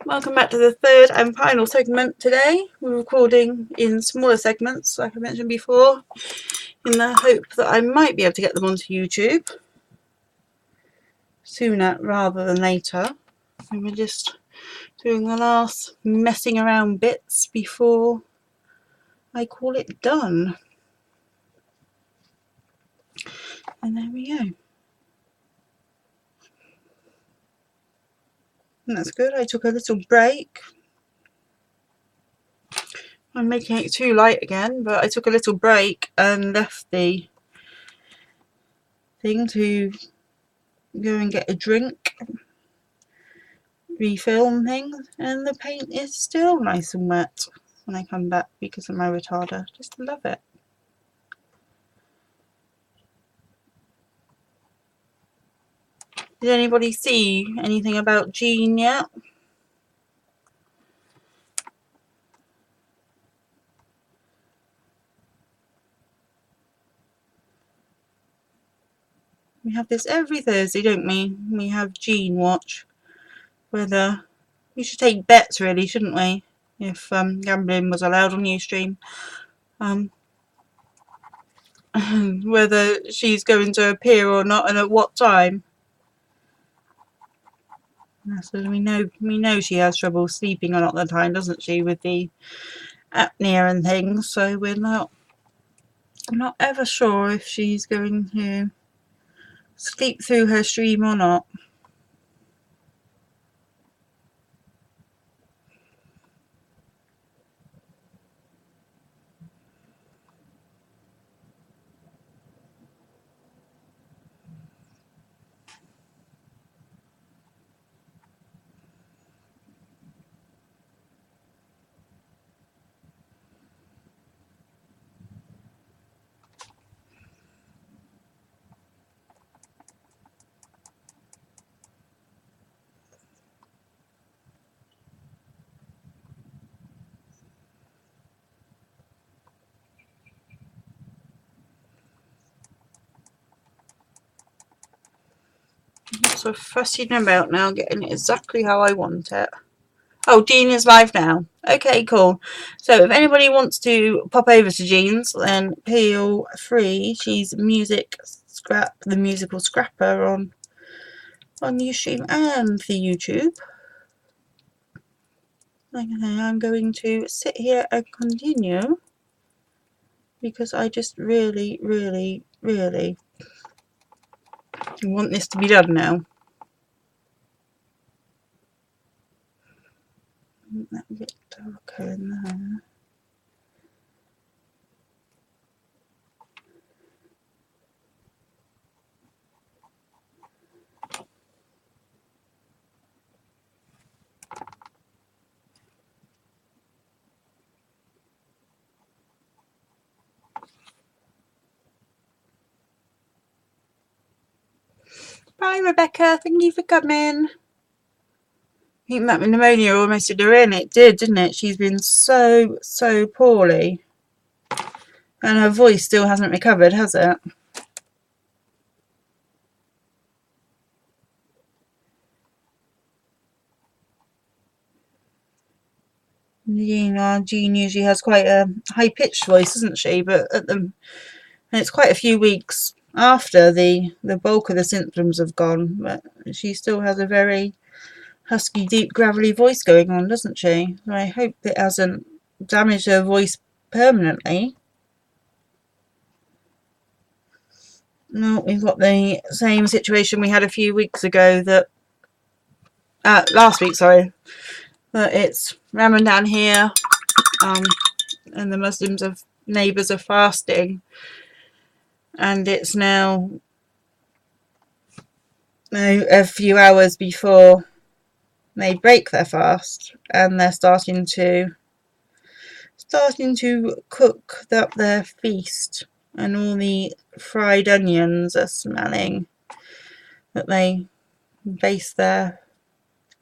Welcome back to the third and final segment today. We're recording in smaller segments, like I mentioned before, in the hope that I might be able to get them onto YouTube sooner rather than later. And we're just doing the last messing around bits before I call it done. And there we go. And that's good. I took a little break. I'm making it too light again, but I took a little break and left the thing to go and get a drink, refilm things, and the paint is still nice and wet when I come back because of my retarder. Just love it. Did anybody see anything about Jean yet? We have this every Thursday, don't we? We have Jean watch. Whether we should take bets, really, shouldn't we? If gambling was allowed on Ustream. Whether she's going to appear or not, and at what time. So we know she has trouble sleeping a lot of the time, doesn't she, with the apnea and things. So I'm not ever sure if she's going to sleep through her stream or not. So fussing about now, getting it exactly how I want it. Oh, Jean is live now. Okay, cool. So if anybody wants to pop over to Jean's, then feel free. She's the musical scrapper on Ustream and the YouTube. Like I say, I'm going to sit here and continue because I just really, really, really want this to be done now. That a bit darker in there. Bye, Rebecca. Thank you for coming. I think that pneumonia almost did her in. It did, didn't it? She's been so poorly. And her voice still hasn't recovered, has it? Jean usually has quite a high-pitched voice, doesn't she? But and it's quite a few weeks after the bulk of the symptoms have gone, but she still has a very husky, deep, gravelly voice going on, doesn't she? So I hope it hasn't damaged her voice permanently. No, we've got the same situation we had a few weeks ago last week, sorry, that it's Ramadan here, and the Muslims neighbours are fasting, and it's now a few hours before they break their fast, and they're starting to cook up their feast, and all the fried onions are smelling that they base their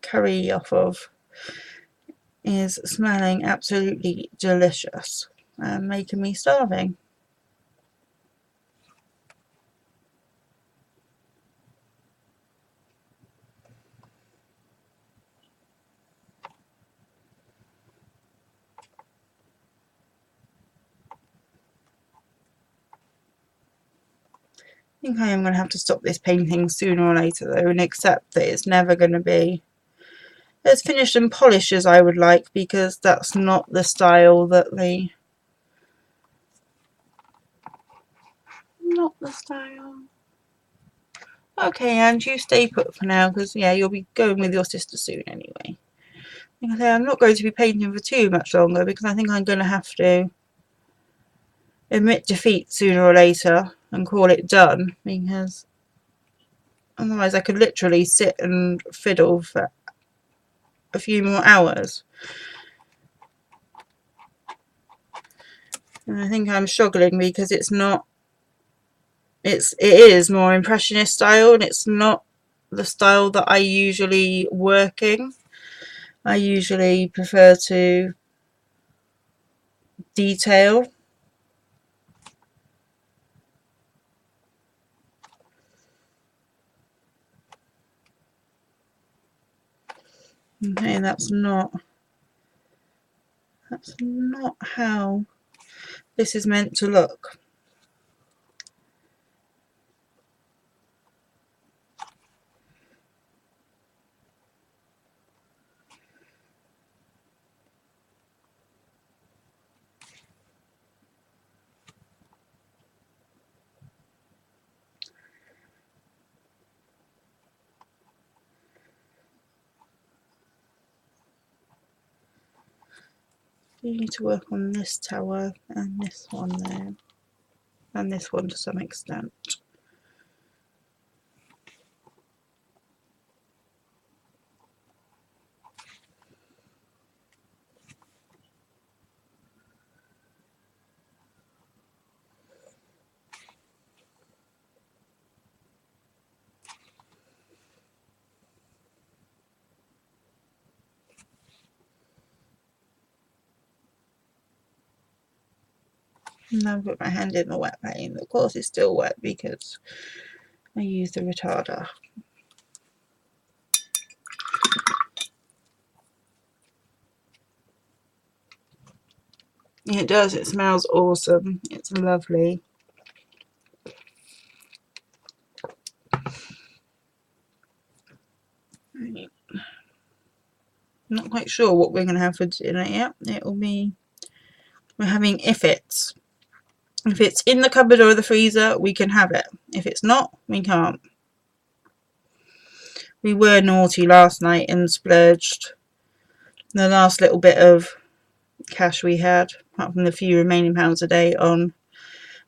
curry off of is smelling absolutely delicious and making me starving. think I am going to have to stop this painting sooner or later though, and accept that it's never going to be as finished and polished as I would like, because that's not the style that not the style. Okay, and you stay put for now, because yeah, you'll be going with your sister soon anyway. Like I say, I'm not going to be painting for too much longer, because I think I'm going to have to admit defeat sooner or later and call it done, because otherwise I could literally sit and fiddle for a few more hours. And I think I'm struggling because it is more impressionist style, and it's not the style that I usually work in. I usually prefer to detail. Okay, that's not how this is meant to look. You need to work on this tower and this one there, and this one to some extent. And I've got my hand in the wet paint. Of course it's still wet because I used the retarder. It does, it smells awesome. It's lovely. Right. Not quite sure what we're going to have for dinner yet. It'll be, we're having if it's. If it's in the cupboard or the freezer, we can have it. If it's not, we can't. We were naughty last night and splurged the last little bit of cash we had, apart from the few remaining pounds a day, on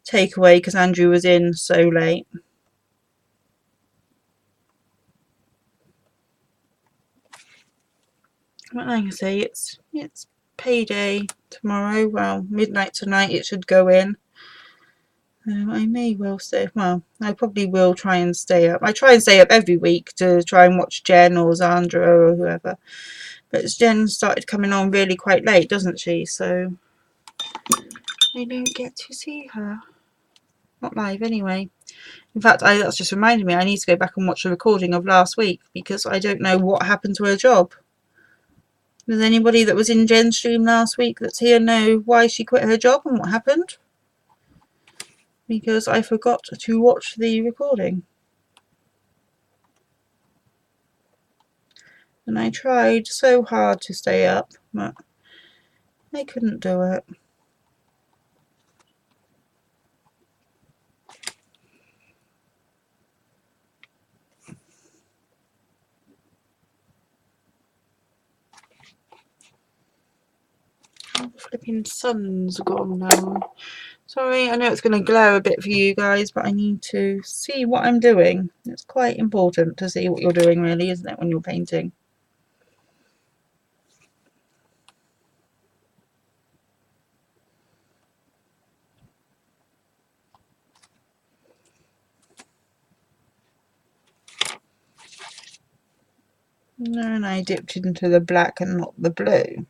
takeaway because Andrew was in so late. But like I say, it's payday tomorrow. Well, midnight tonight it should go in. I may well stay. Well, I probably will try and stay up. I try and stay up every week to try and watch Jen or Zandra or whoever. But Jen started coming on really quite late, doesn't she? So I don't get to see her. Not live anyway. In fact, that's just reminded me I need to go back and watch a recording of last week because I don't know what happened to her job. Does anybody that was in Jen's stream last week that's here know why she quit her job and what happened? Because I forgot to watch the recording. And I tried so hard to stay up, but I couldn't do it. Oh, the flipping sun's gone now. Sorry, I know it's going to glare a bit for you guys, but I need to see what I'm doing. It's quite important to see what you're doing, really, isn't it, when you're painting? And I dipped into the black and not the blue.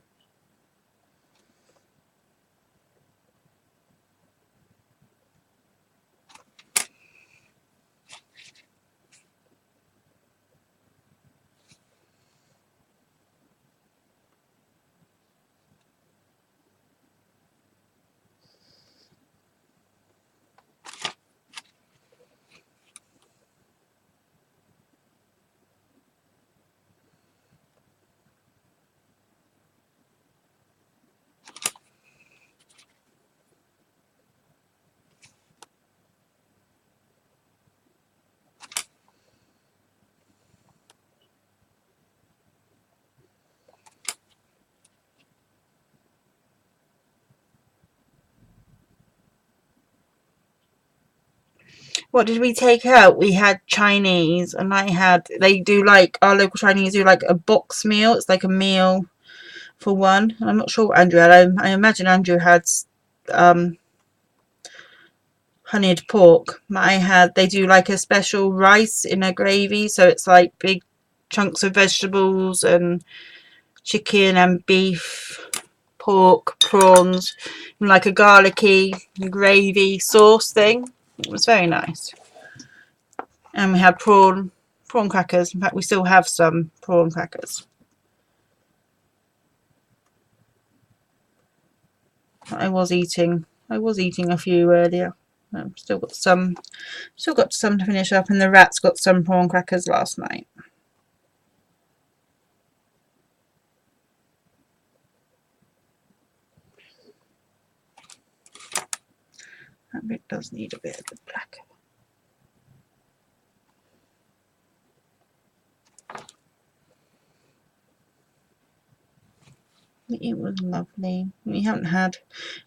What did we take out? We had Chinese, and they do like, our local Chinese do like a box meal. It's like a meal for one. I'm not sure what Andrew had. I imagine Andrew had honeyed pork. They do like a special rice in a gravy, so it's like big chunks of vegetables and chicken and beef, pork, prawns, and like a garlicky gravy sauce thing. It was very nice. And we had prawn crackers. In fact, we still have some prawn crackers. I was eating a few earlier. Still got some to finish up, and the rats got some prawn crackers last night. That bit does need a bit of the black. It was lovely. We haven't had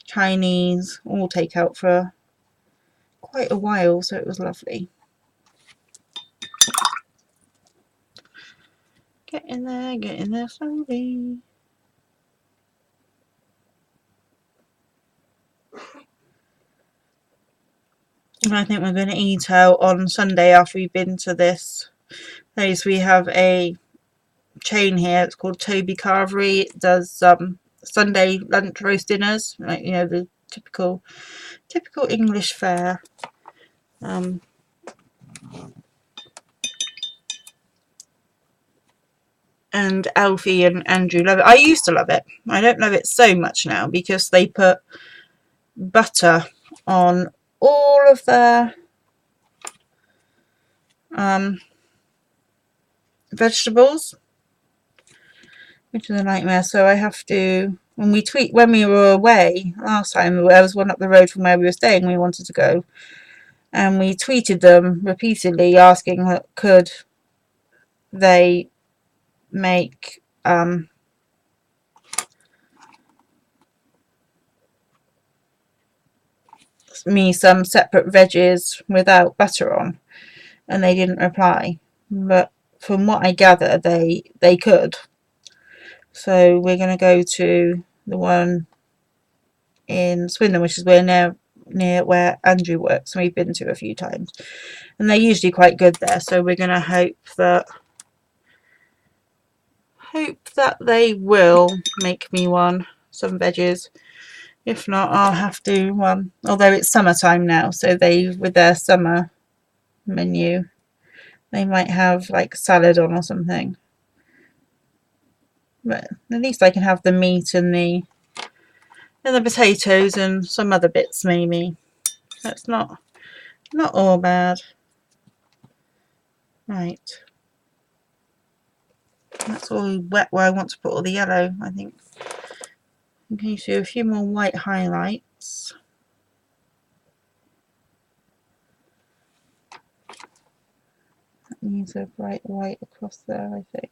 Chinese or takeout for quite a while, so it was lovely. Get in there slowly. And I think we're going to eat out on Sunday after we've been to this place. We have a chain here. It's called Toby Carvery. It does Sunday lunch roast dinners, like, you know, the typical English fare. And Alfie and Andrew love it. I used to love it. I don't love it so much now because they put butter on all of their vegetables, which is a nightmare. So I have to, when we were away last time, there was one up the road from where we were staying, we wanted to go, and we tweeted them repeatedly asking could they make me some separate veggies without butter on, and they didn't reply. But from what I gather, they could. So we're going to go to the one in Swindon, which is near where Andrew works, and we've been to a few times, and they're usually quite good there. So we're going to hope that they will make me some veggies. If not, I'll have to, although it's summertime now, so with their summer menu, they might have like salad on or something. But at least I can have the meat and the potatoes and some other bits maybe. That's not all bad. Right. That's all wet where I want to put all the yellow, I think. I'm going to do a few more white highlights. That needs a bright white across there, I think.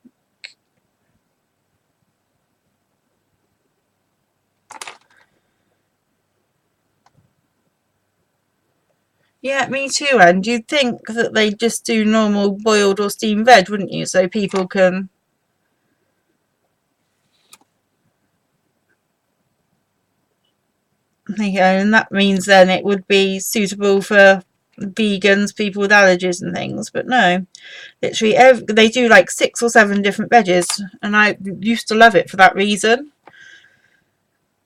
Yeah, me too, and you'd think that they just do normal boiled or steamed veg, wouldn't you? So people can... and that means then it would be suitable for vegans, people with allergies and things. But no, literally they do like 6 or 7 different veggies, and I used to love it for that reason.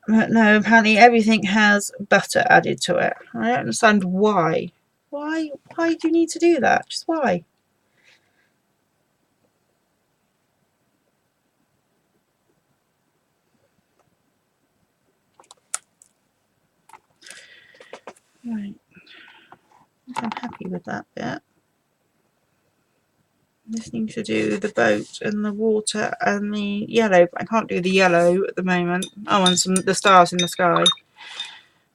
But no, apparently everything has butter added to it. I don't understand why. Why do you need to do that? Just why? Right. I'm happy with that bit. Just need to do the boat and the water and the yellow, but I can't do the yellow at the moment. Oh, and the stars in the sky.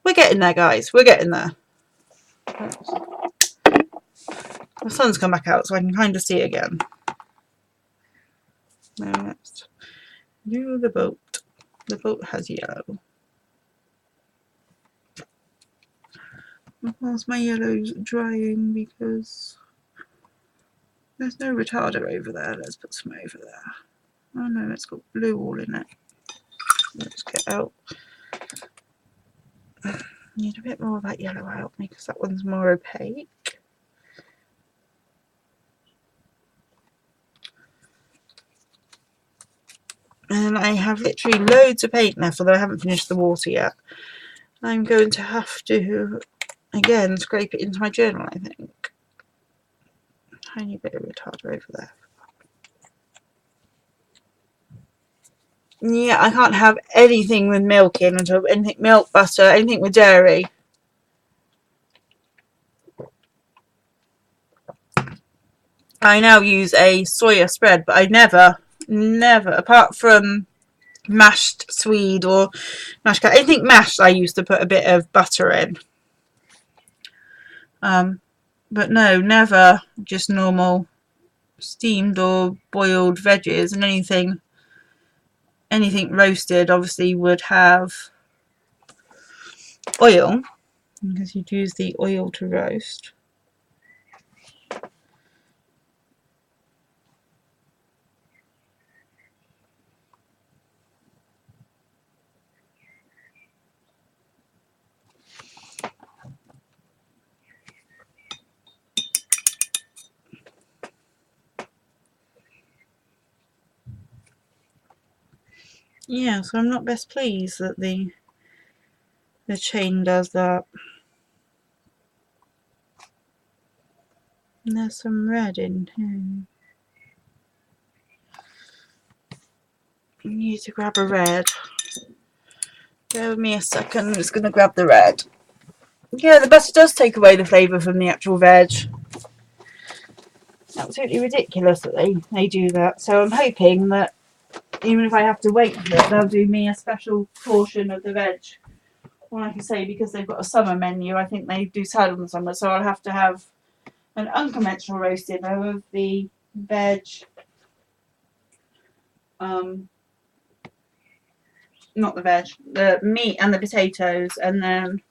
We're getting there, guys. We're getting there. The sun's come back out, so I can kind of see it again. Now let's do the boat. The boat has yellow. Whilst my yellow's drying because there's no retarder over there. Let's put some over there. Oh no, it's got blue all in it. Let's get out. Need a bit more of that yellow out because that one's more opaque. And I have literally loads of paint left, although I haven't finished the water yet. I'm going to have to, again, scrape it into my journal, I think. Tiny bit of retarder over there. Yeah, I can't have anything with milk in, until anything milk, butter, anything with dairy. I now use a soya spread, but I never, apart from mashed swede or mashed cat, anything mashed, I used to put a bit of butter in. But no, never just normal steamed or boiled veggies, and anything roasted obviously would have oil because you'd use the oil to roast. Yeah, so I'm not best pleased that the chain does that. And there's some red in here. I need to grab a red. Bear with me a second, I'm just going to grab the red. Yeah, the butter does take away the flavour from the actual veg. Absolutely ridiculous that they do that. So I'm hoping that even if I have to wait for it, they'll do me a special portion of the veg. Well, like I say, because they've got a summer menu, I think they do salad in the summer, so I'll have to have an unconventional roasted of the veg, not the veg, the meat and the potatoes, and then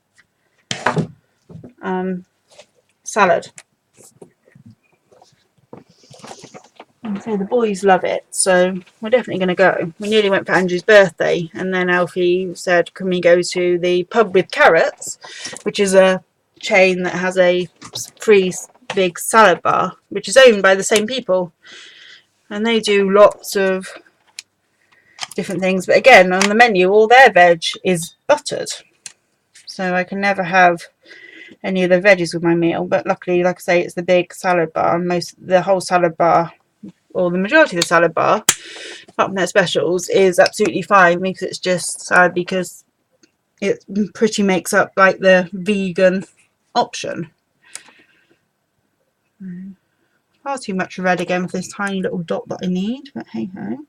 salad. And so the boys love it, so we're definitely going to go. We nearly went for Andrew's birthday, and then Alfie said, can we go to the Pub with Carrots, which is a chain that has a free big salad bar, which is owned by the same people, and they do lots of different things, but again, on the menu all their veg is buttered, so I can never have any of the veggies with my meal. But luckily, like I say, it's the big salad bar, and the whole salad bar, or the majority of the salad bar, apart from their specials, is absolutely fine, because it's just sad because it pretty makes up like the vegan option. Far too much red again for this tiny little dot that I need, but hey ho. I'm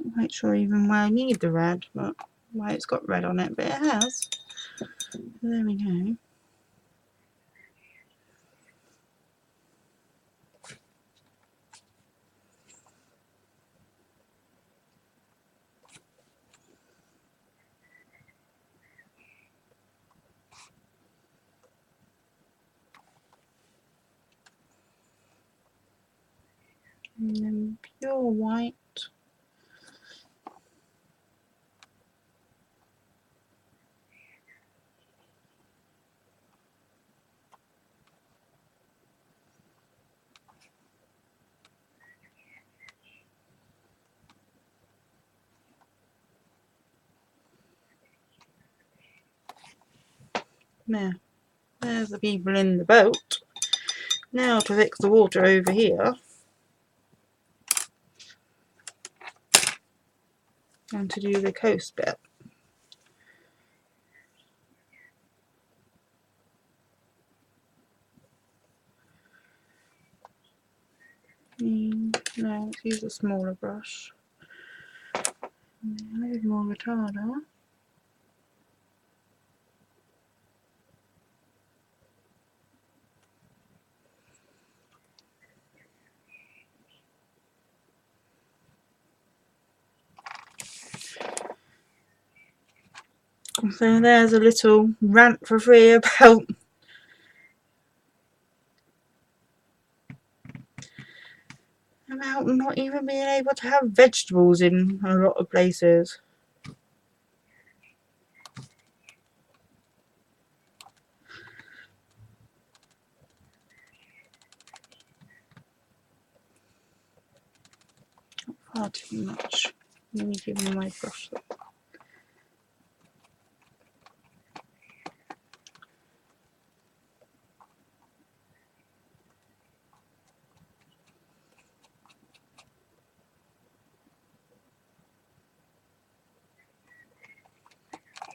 not quite sure even why I need the red, but why it's got red on it, but it has. So there we go. And then pure white. There's the people in the boat. Now to fix the water over here. And to do the coast bit. No, let's use a smaller brush. A little more retarder. So there's a little rant for free about not even being able to have vegetables in a lot of places. Far too much. Let me give me my brush.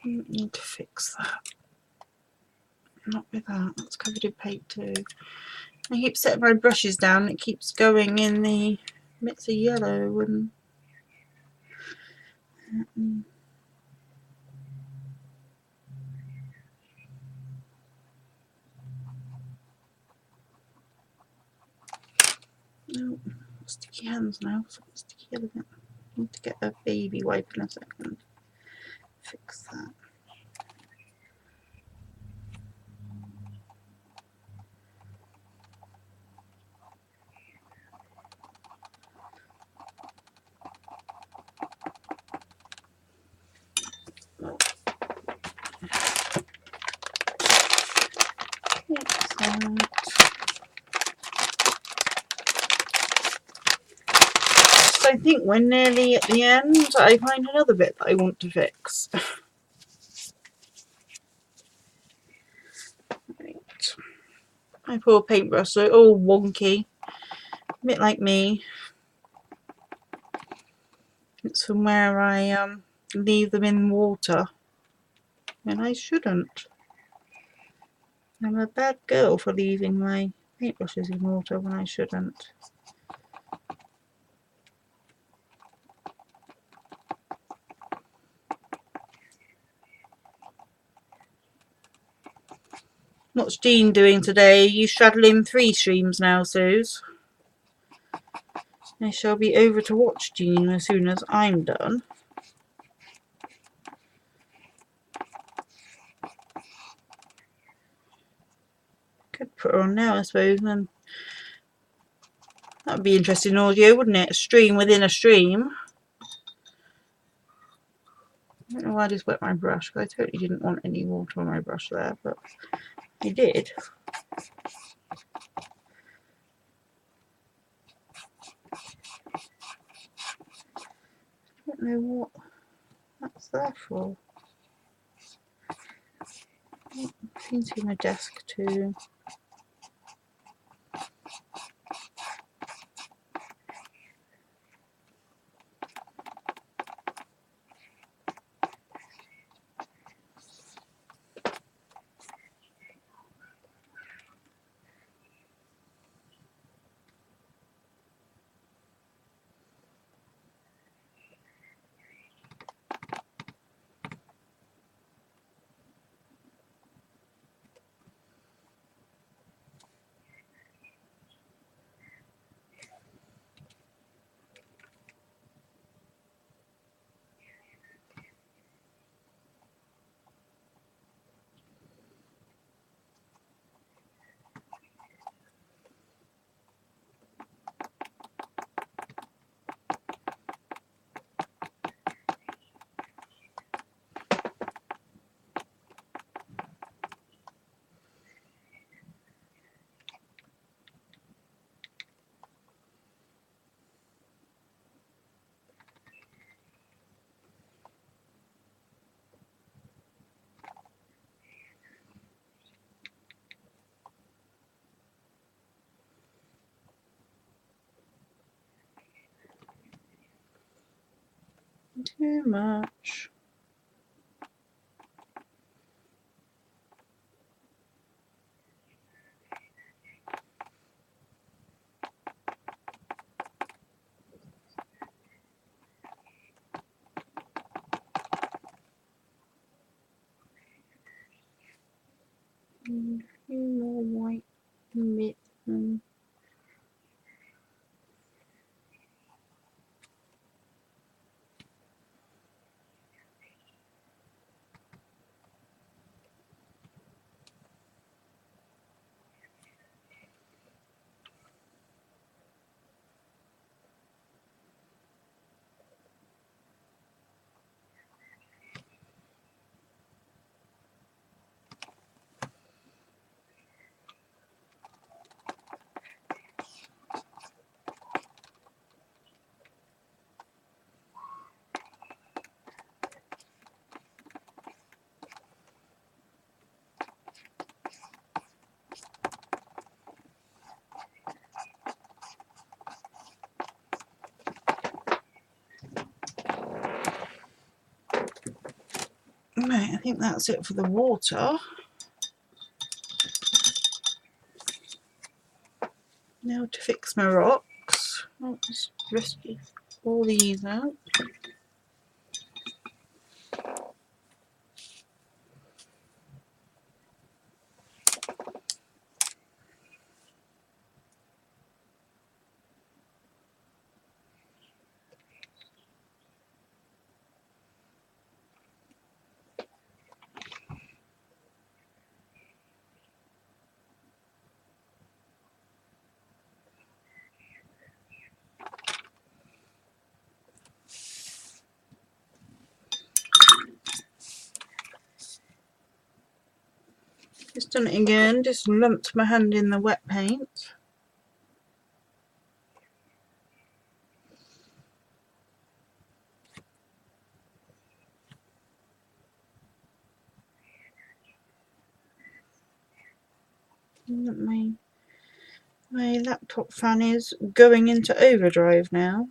Need to fix that. Not with that. That's covered in paint too. I keep setting my brushes down. It keeps going in the bits of yellow and. No, sticky hands now. Sticky elegant. Need to get a baby wipe in a second. Fix that. So I think we're nearly at the end. I find another bit that I want to fix. Right. My poor paintbrush, so all wonky. A bit like me. It's from where I leave them in water. And I shouldn't. I'm a bad girl for leaving my paintbrushes in water when I shouldn't. What's Jean doing today? Are you straddling 3 streams now, Suze? I shall be over to watch Jean as soon as I'm done. Could put her on now, I suppose, and that'd be interesting audio, wouldn't it? A stream within a stream. I don't know why I just wet my brush, because I totally didn't want any water on my brush there, but I did. I don't know what that's there for. It seems to be my desk too. Too much. A few more white bits. Right, I think that's it for the water. Now to fix my rocks. Oh, just rescue all these out. Just done it again, just lumped my hand in the wet paint. My laptop fan is going into overdrive now.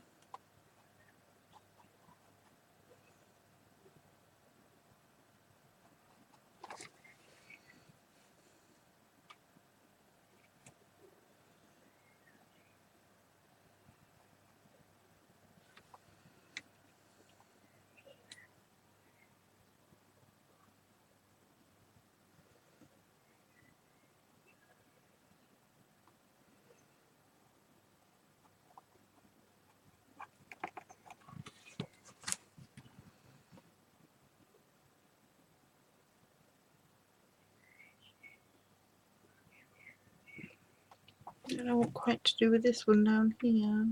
I don't know what quite to do with this one down here.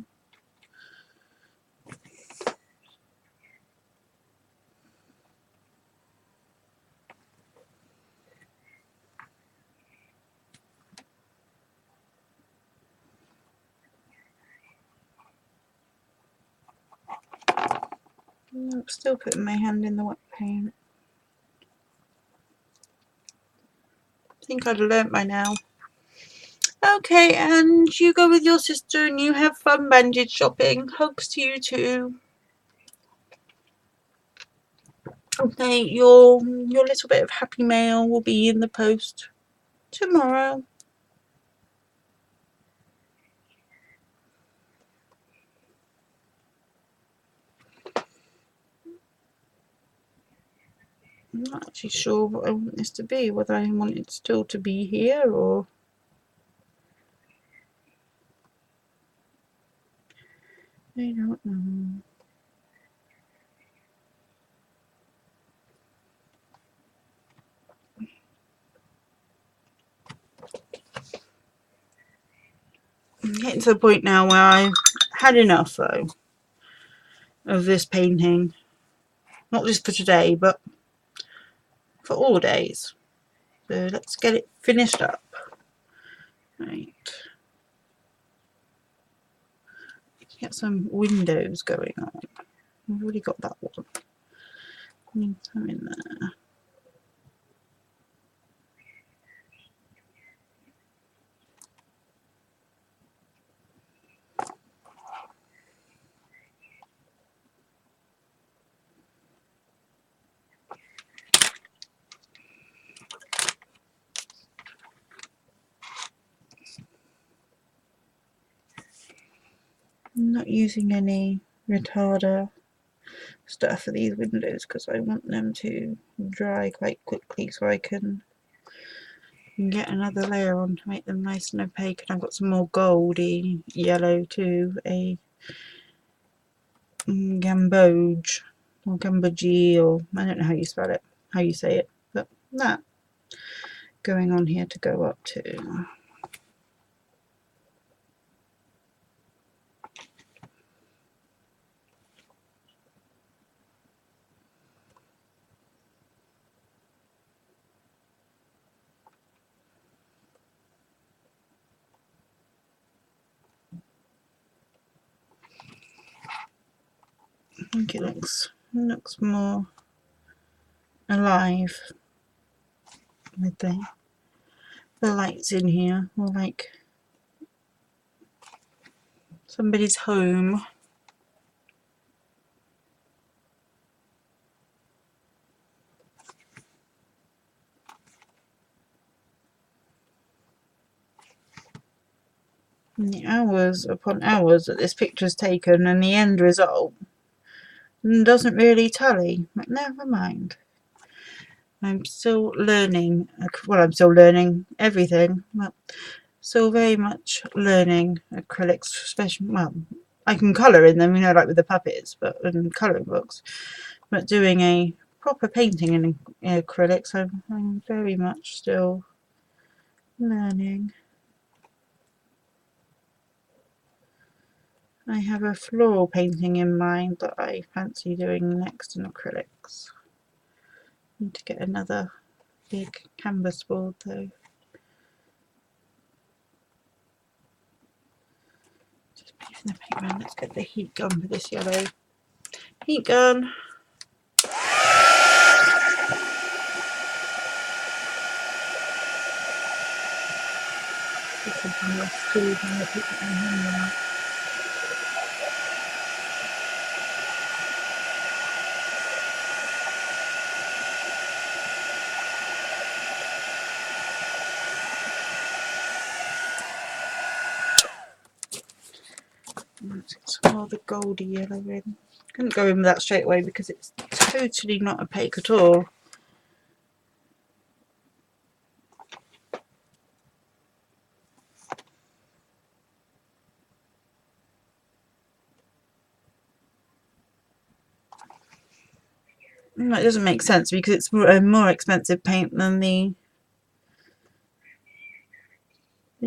I'm still putting my hand in the wet paint. I think I'd have learnt by now. Okay, and you go with your sister and you have fun bandage shopping. Hugs to you too. Okay, your little bit of happy mail will be in the post tomorrow. I'm not actually sure what I want this to be, whether I want it still to be here or... I don't know. I'm getting to the point now where I've had enough though of this painting. Not just for today, but for all days. So let's get it finished up. Right. Let's get some windows going on. I've already got that one. Need some in there. I'm not using any retarder stuff for these windows because I want them to dry quite quickly so I can get another layer on to make them nice and opaque. And I've got some more goldy yellow too, a gamboge or gamboge, or I don't know how you spell it, how you say it, but that going on here to go up to. I think it looks more alive with the lights in here, or like somebody's home. the hours upon hours that this picture's taken and the end result doesn't really tally, but never mind. I'm still learning, well, I'm still learning everything, but still very much learning acrylics, especially, well, I can colour in them, you know, like with the puppets, but in colouring books, but doing a proper painting in acrylics, I'm very much still learning. I have a floral painting in mind that I fancy doing next in acrylics. Need to get another big canvas board though. Just moving the paint around. Let's get the heat gun for this yellow. Heat gun. This is something less too than I put it in here. Let's get some more of the goldy yellow in. Couldn't go in with that straight away because it's totally not opaque at all. No, it doesn't make sense because it's a more expensive paint than the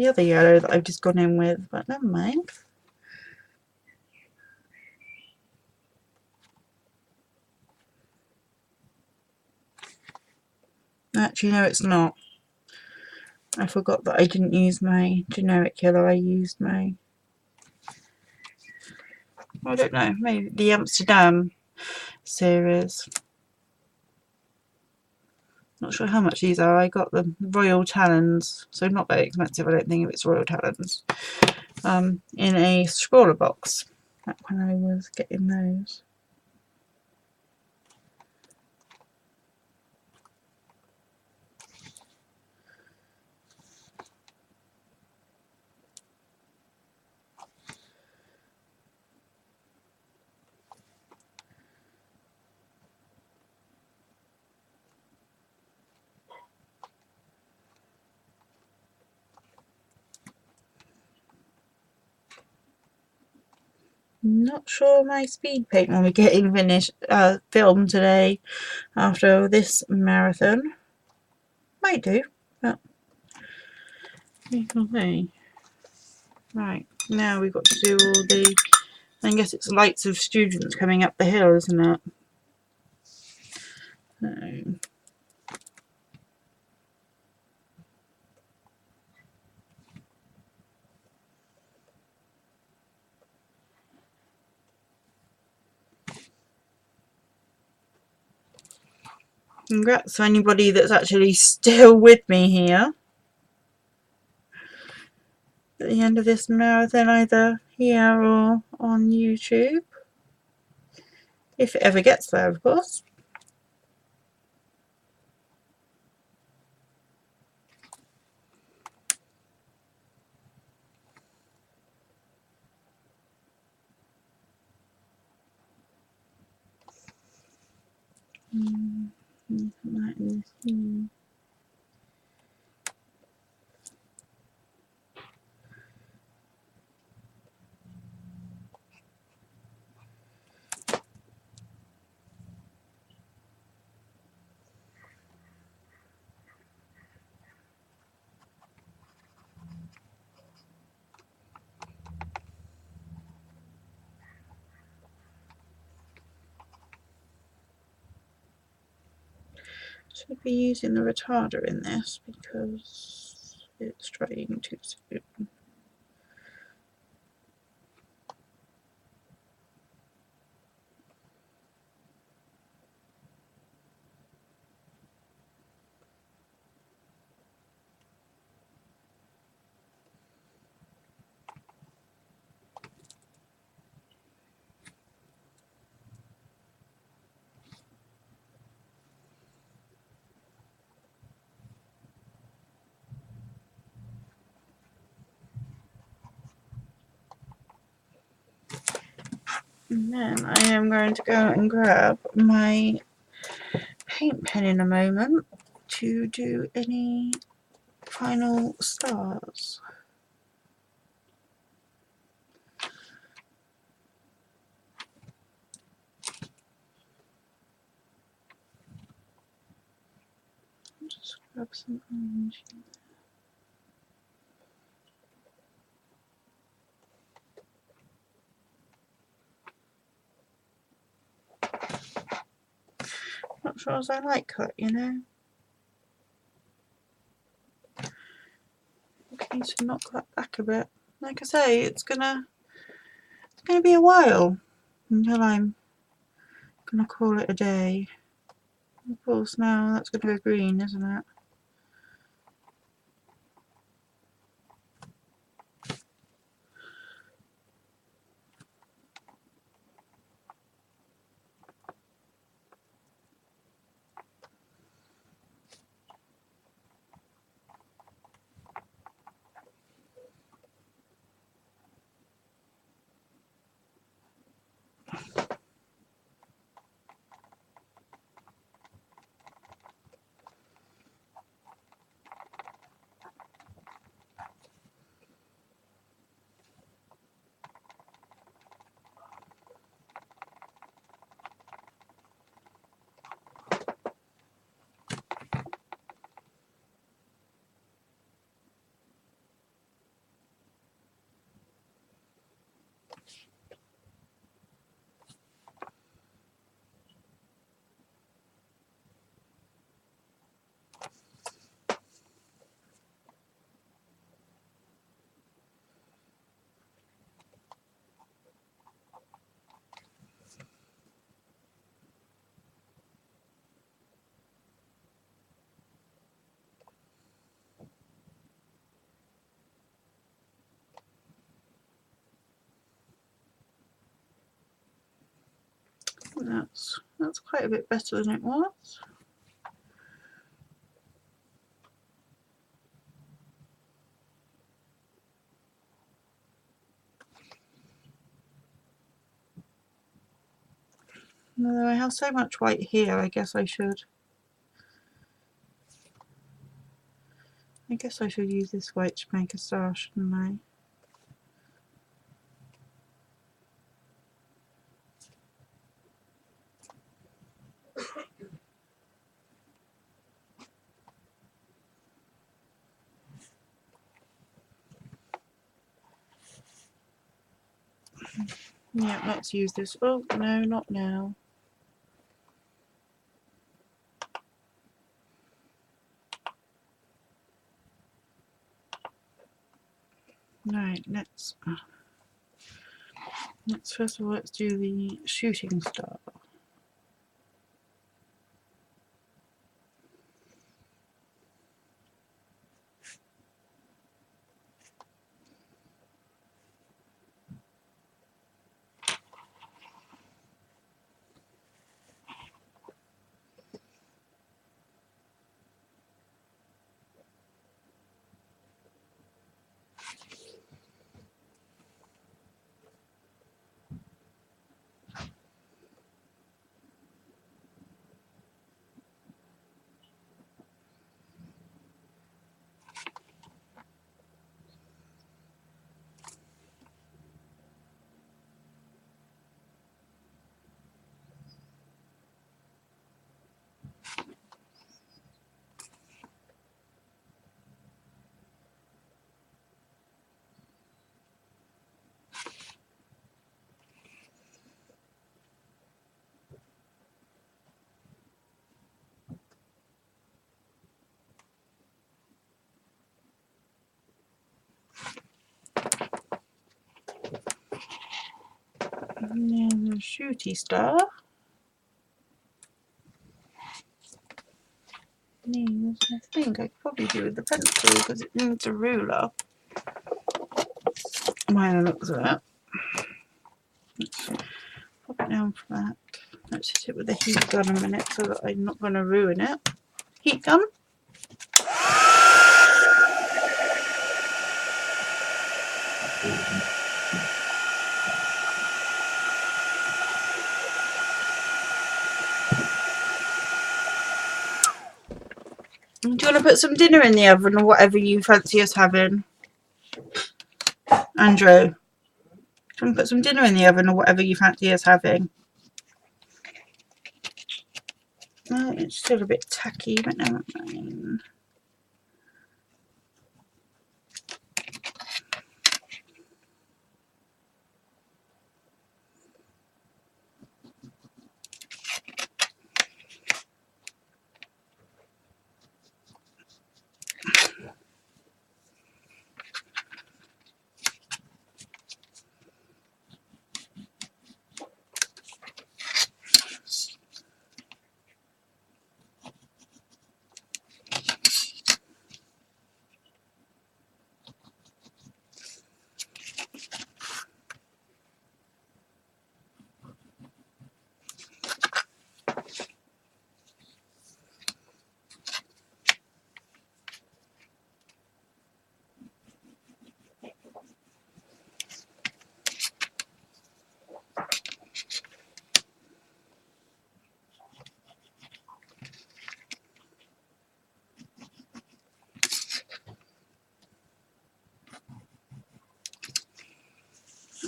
other yellow that I've just gone in with, but never mind. Actually, no, it's not. I forgot that I didn't use my generic yellow. I used my, I don't know, maybe the Amsterdam series. Not sure how much these are. I got the Royal Talons, so not very expensive, I don't think, if it's Royal Talons, in a scroller box back when I was getting those. Not sure my speed paint will be getting finished, filmed today after this marathon. Might do, but we will see. Right, now we've got to do all the, I guess it's lights of students coming up the hill, isn't it? So, congrats to anybody that's actually still with me here at the end of this marathon, either here or on YouTube, if it ever gets there, of course. Should be using the retarder in this because it's drying too soon. And then I am going to go and grab my paint pen in a moment to do any final stars. Just grab some orange. Not sure as I like that, you know. I need to knock that back a bit. Like I say, it's gonna be a while until I'm gonna call it a day. Of course, now that's gonna go green, isn't it? That's quite a bit better than it was. Although I have so much white here, I guess I should use this white to make a star, shouldn't I? Yeah, let's use this. Oh, no, not now. Right, let's first of all, let's do the shooting star. And then the shooty star needs, I think I could probably do with the pencil because it needs a ruler. By the looks of it. Let's pop it down flat. Let's hit it with the heat gun a minute so that I'm not going to ruin it. Heat gun. Do you want to put some dinner in the oven or whatever you fancy us having? Andrew, do you want to put some dinner in the oven or whatever you fancy us having? Oh, it's still a bit tacky, but never mind.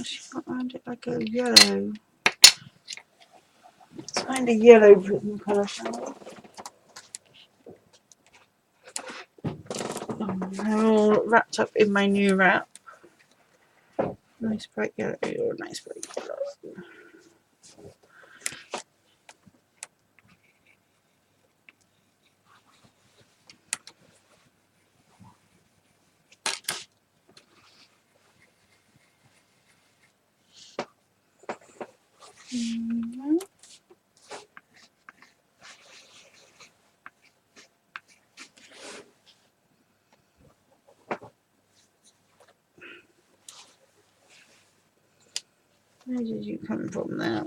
She got around it like a yellow. Let's find a yellow written colour. They're all wrapped up in my new wrap. Nice bright yellow. Oh, nice bright yellow. Where did you come from now?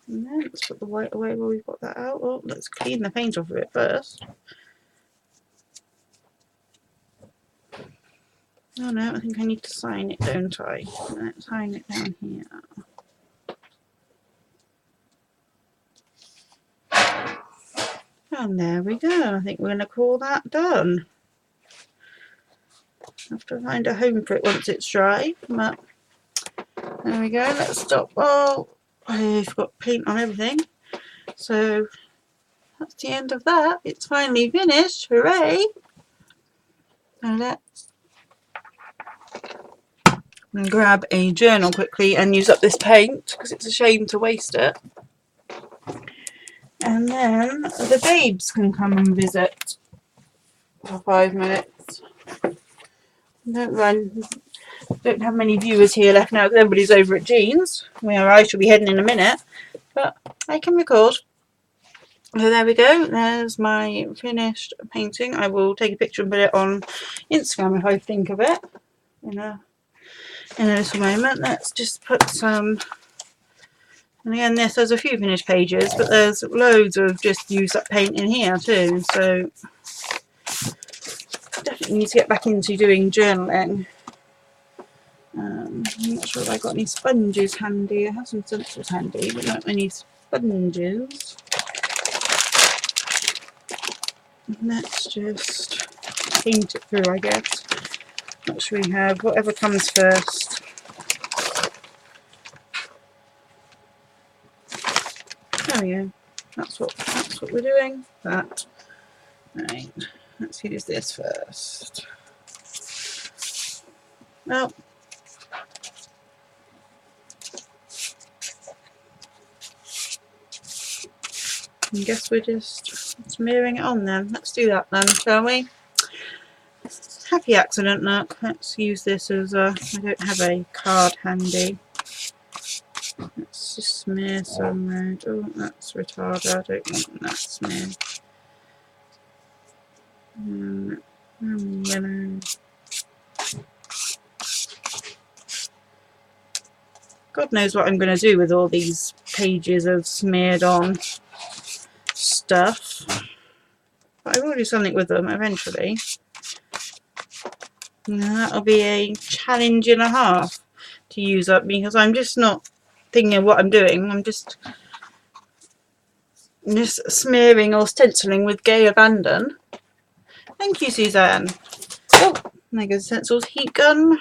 And then let's put the white away while we've got that out. Oh, let's clean the paint off of it first. Oh no, I think I need to sign it, don't I? Let's sign it down here. And there we go. I think we're going to call that done. Have to find a home for it once it's dry. But there we go. Let's stop. Oh, I've got paint on everything. So that's the end of that. It's finally finished. Hooray! Now let's grab a journal quickly and use up this paint because it's a shame to waste it. And then the babes can come and visit for 5 minutes. Don't have many viewers here left now because everybody's over at Jean's, where I shall be heading in a minute, but I can record. So there we go, there's my finished painting. I will take a picture and put it on Instagram if I think of it in a little moment. Let's just put some, and again there's a few finished pages, but there's loads of just used up paint in here too, so definitely need to get back into doing journaling. I'm not sure if I got any sponges handy. I have some stencils handy, but not any sponges. Let's just paint it through, I guess. What should we have? Whatever comes first. There we go. That's what we're doing. That. Right. Let's use this first. Well, I guess we're just smearing it on then. Let's do that then, shall we? Happy accident, look. Let's use this as a, I don't have a card handy. Let's just smear some red. Oh, that's retarded. I don't want that smear. Yellow. God knows what I'm going to do with all these pages of smeared on stuff. But I will do something with them eventually. And that'll be a challenge and a half to use up because I'm just not thinking of what I'm doing. I'm just Just smearing or stenciling with gay abandon. Thank you, Suzanne. Oh, there goes the stencil's heat gun.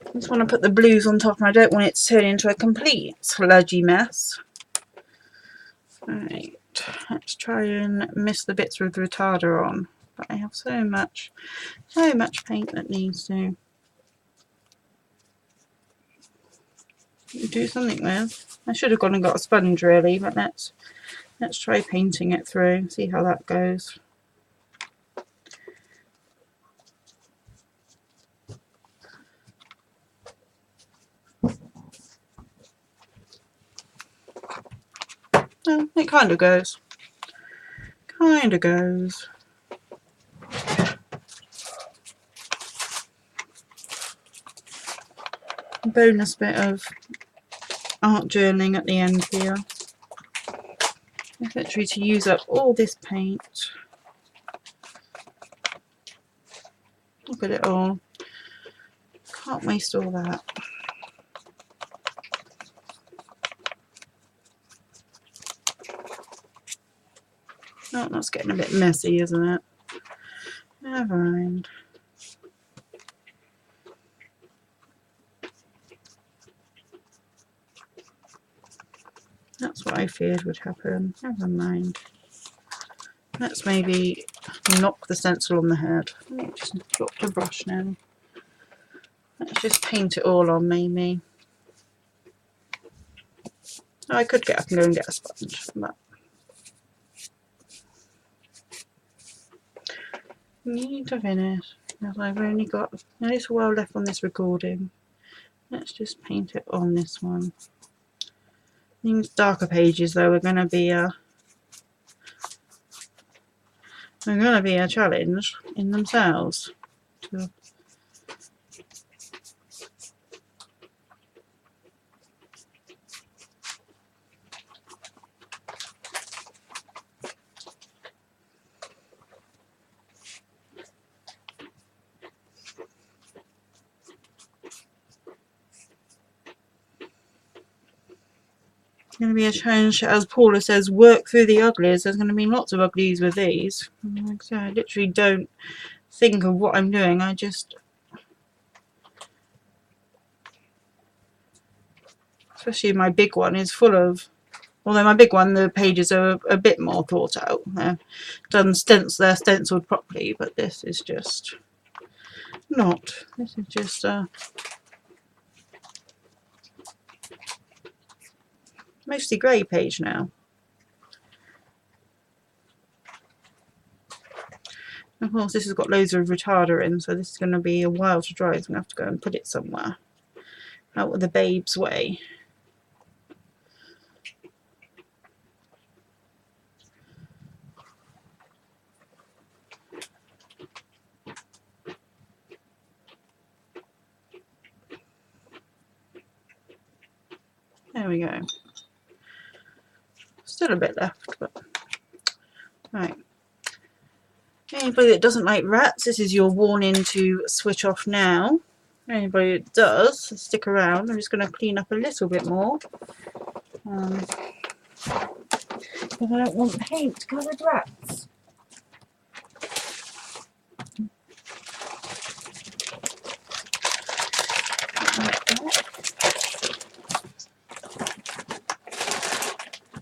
I just want to put the blues on top and I don't want it to turn into a complete sludgy mess. Right, let's try and miss the bits with the retarder on. But I have so much paint that needs to do something with. I should have gone and got a sponge really, but let's try painting it through, see how that goes. Oh, it kind of goes. Kind of goes. Bonus bit of art journaling at the end here. Literally to use up all this paint. Look at it all. Can't waste all that. Oh, that's getting a bit messy, isn't it? Never mind. That's what I feared would happen. Never mind. Let's maybe knock the stencil on the head. Let me just drop the brush now. Let's just paint it all on maybe. Oh, I could get up and go and get a sponge, but need to finish. As I've only got a little while left on this recording. Let's just paint it on this one. These darker pages though are going to be a challenge in themselves. So, it's going to be a challenge, as Paula says, work through the uglies. There's going to be lots of uglies with these. Like I said, I literally don't think of what I'm doing. I just, especially my big one is full of, although my big one, the pages are a bit more thought out. They're they're stenciled properly, but this is just not. This is just mostly grey page now. Of course, this has got loads of retarder in, so this is going to be a while to dry, so I'm going to have to go and put it somewhere out of the babe's way. There we go. Still a bit left, but right. Anybody that doesn't like rats, this is your warning to switch off now. Anybody that does, stick around. I'm just going to clean up a little bit more. Because I don't want paint covered rats.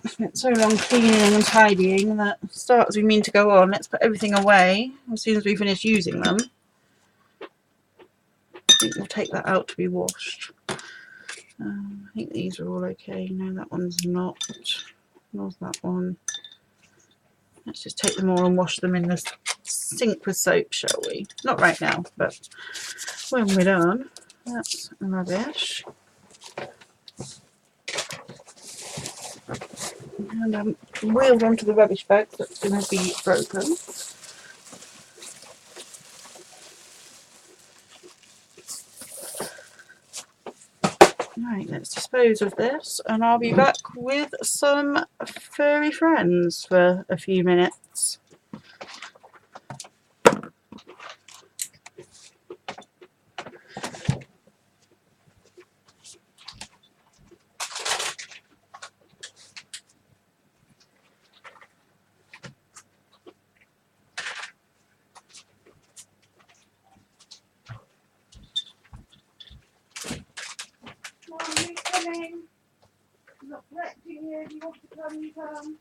I spent so long cleaning and tidying that start as we mean to go on. Let's put everything away as soon as we finish using them. I think we'll take that out to be washed. I think these are all okay. No, that one's not. Nor that one. Let's just take them all and wash them in the sink with soap, shall we? Not right now, but when we're done. That's rubbish. And wheeled onto the rubbish bag that's going to be broken. Right, let's dispose of this, and I'll be back with some furry friends for a few minutes. Mom, who's coming? I'm not collecting you. If you want to come, you come.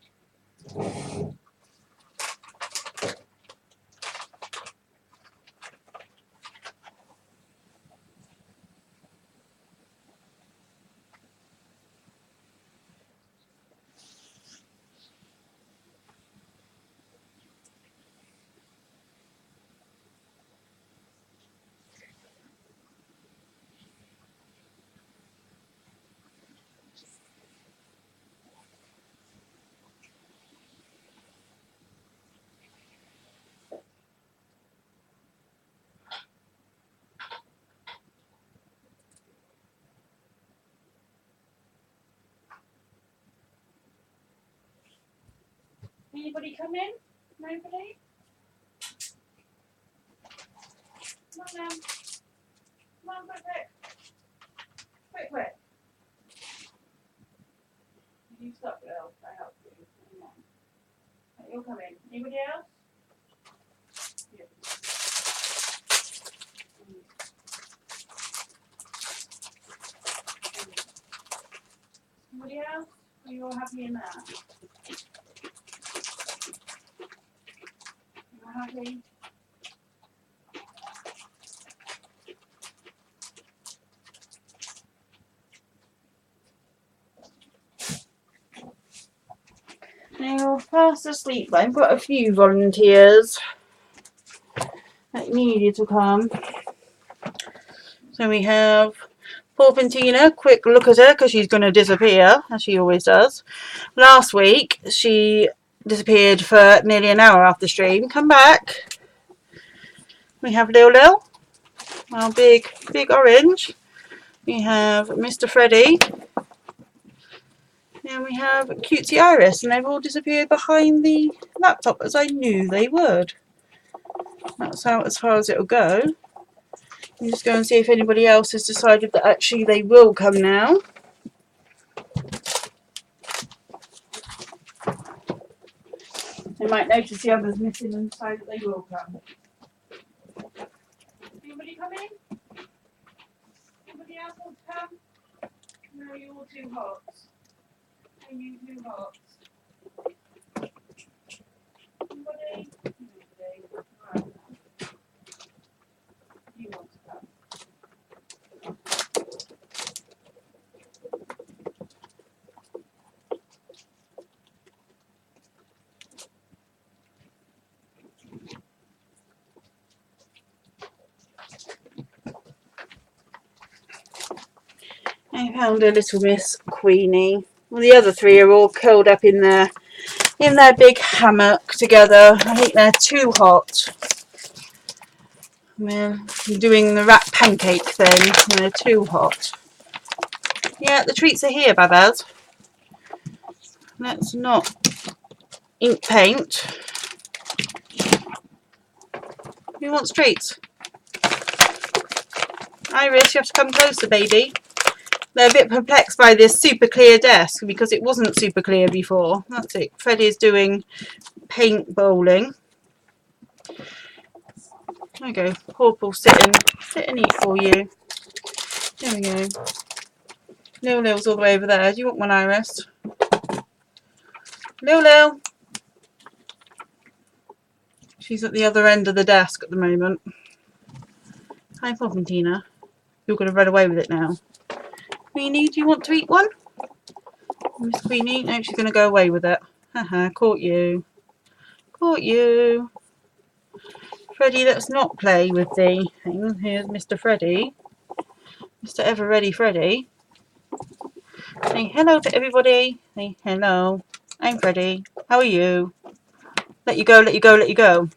Anybody come in? Nobody? Come on now. Come on, quick, quick. Quick, quick. You stop, girl. I help you. Come on. Right, you'll come in. Anybody else? Yeah. Anybody else? Are you all happy in there? You all happy? Now, fast asleep. I've got a few volunteers that needed to come. So we have Porpentina. Quick look at her because she's going to disappear, as she always does. Last week, she disappeared for nearly an hour after stream. Come back. We have Lil, our big orange. We have Mr. Freddy. And we have Cutesy Iris. And they've all disappeared behind the laptop, as I knew they would. That's how as far as it'll go. I'm just going to see if anybody else has decided that actually they will come now. They might notice the others missing and decide that they will come. Anybody coming? Anybody else want to come? No, you're all too hot. Are you too hot? Anybody? Nobody. Right. You want to come? I found a little Miss Queenie. Well, the other three are all curled up in their big hammock together. I think they're too hot. They're doing the rat pancake thing. They're too hot. Yeah, the treats are here, Babaz. Let's not ink paint. Who wants treats? Iris, you have to come closer, baby. They're a bit perplexed by this super clear desk because it wasn't super clear before. That's it. Freddie's doing paint bowling. There we go. Paw sit and eat for you. There we go. Lil's all the way over there. Do you want one, Iris? Lil. She's at the other end of the desk at the moment. Hi, Porpentina. You're going to run away with it now. Queenie, do you want to eat one? Miss Queenie? No, she's going to go away with it. Haha, caught you. Caught you. Freddie, let's not play with the thing. Here's Mr. Freddie. Mr. Ever Ready Freddie. Say hello to everybody. Say hello. I'm Freddie. How are you? Let you go, let you go, let you go.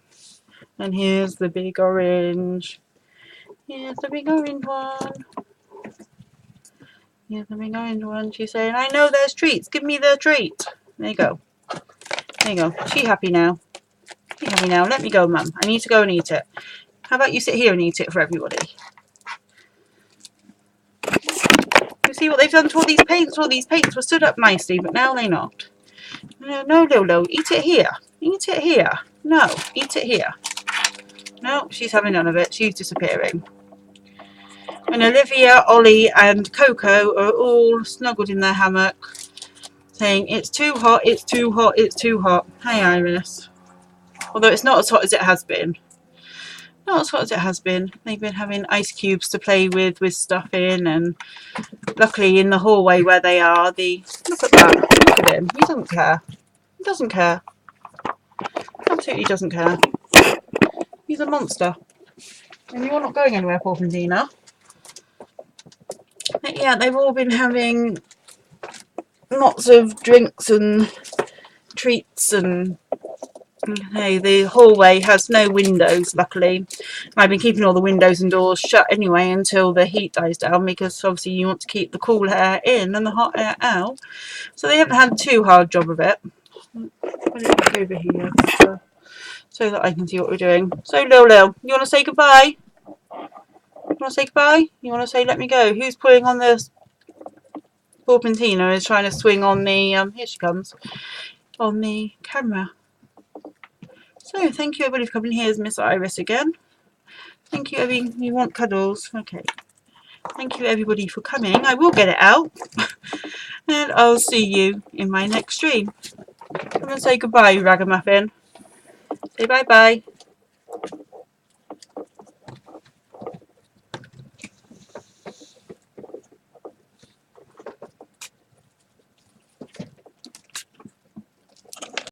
And here's the big orange. Here's the big orange one. Yeah, let me go into one. She's saying, I know there's treats. Give me the treat. There you go. There you go. She happy now. She happy now. Let me go, Mum. I need to go and eat it. How about you sit here and eat it for everybody? You see what they've done to all these paints? All these paints were stood up nicely, but now they're not. No, no, Lolo. Eat it here. Eat it here. No, eat it here. No, she's having none of it. She's disappearing. And Olivia, Ollie and Coco are all snuggled in their hammock, saying, it's too hot, it's too hot, it's too hot. Hey, Iris. Although it's not as hot as it has been. Not as hot as it has been. They've been having ice cubes to play with stuff in, and luckily in the hallway where they are, look at that. Look at him. He doesn't care. He doesn't care. Absolutely doesn't care. He's a monster. And you're not going anywhere, Porpentina. But yeah, they've all been having lots of drinks and treats, and hey, the hallway has no windows, luckily. I've been keeping all the windows and doors shut anyway until the heat dies down, because obviously you want to keep the cool air in and the hot air out. So they haven't had too hard job of it. Put it over here so that I can see what we're doing. So Lil, you want to say goodbye? You want to say goodbye? You want to say let me go? Who's pulling on this? Porpentina is trying to swing on the, here she comes, on the camera. So thank you everybody for coming. Here's Miss Iris again. Thank you, you want cuddles? Okay. Thank you everybody for coming. I will get it out. And I'll see you in my next stream. Come and say goodbye, Ragamuffin. Say bye-bye.